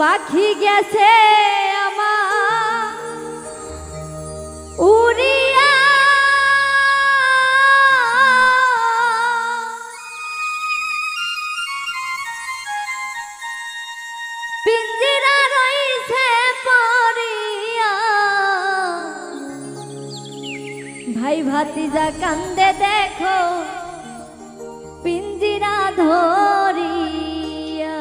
পাখি গেছে আমার উড়িয়া পিঞ্জিরা রইছে পড়িয়া ভাই ভাতিজা কান্দে দেখো পিঞ্জিরা ধরিয়া।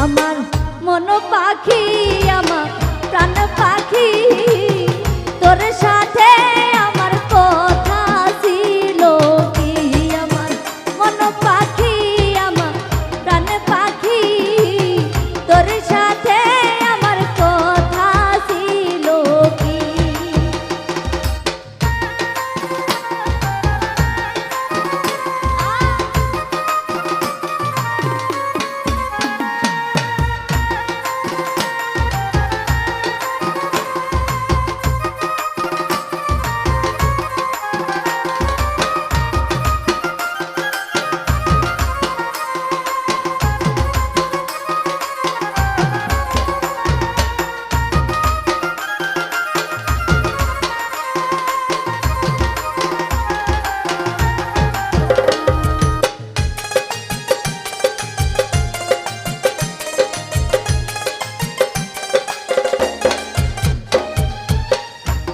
আমার মন পাখি আমার প্রাণ পাখি তোর সাথে আমার কথা ছিল কি। আমার মন পাখি আমার প্রাণ পাখি তোর সাথে আমার কথা ছিল কি।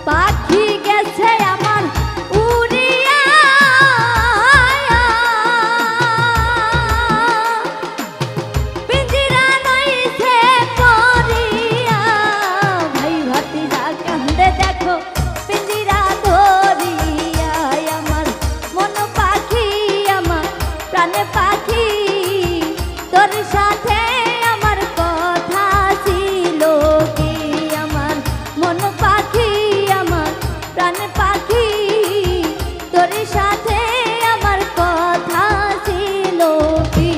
পাখি গেছে আমার উড়িয়া পিঞ্জিরা রইছে পড়িয়া ভাই ভাতিজা কান্দে দেখো পিঞ্জিরা ধরিয়া। আমার মন পাখি আমার প্রাণ পাখি তোর সাথে আমার কথা ছিল কি। আমার মন পাখি প্রাণ পাখি তোর সাথে আমার কথা ছিল কি।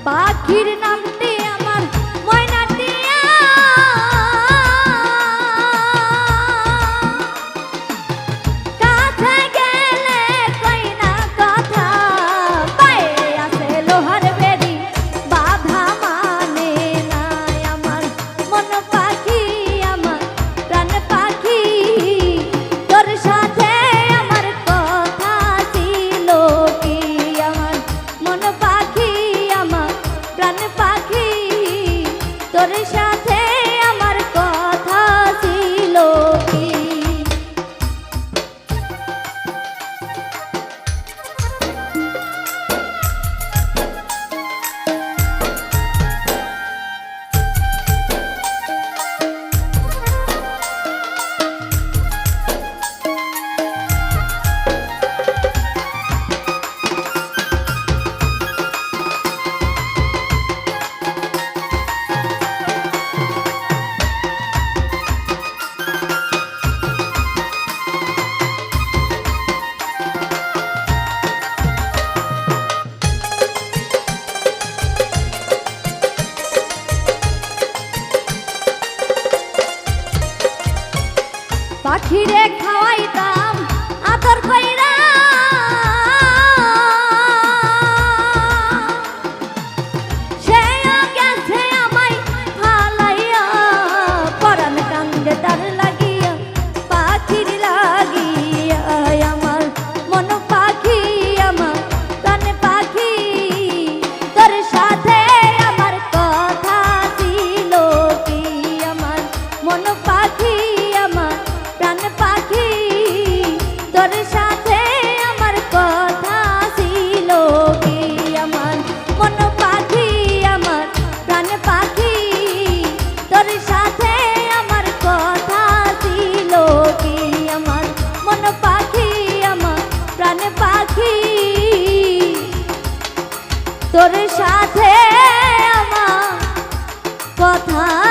পাখির নামটি আমার ময়নাটিয়া কাছে গেলে কই না কথা পায়ে আছে লোহার বেড়ি বাধা মানে নাই। আমার মন পাখি আমার প্রাণ পাখি তোর সাথে আমার কথা ছিল কি। আমার মন পাখি আমার প্রাণ পাখি তোর সাথে আমার কথা ছিল কি। পাখিরে খাওয়াইতাম আদর কইরা সে গেছে আমায় ফালাইয়া পরাণ কথা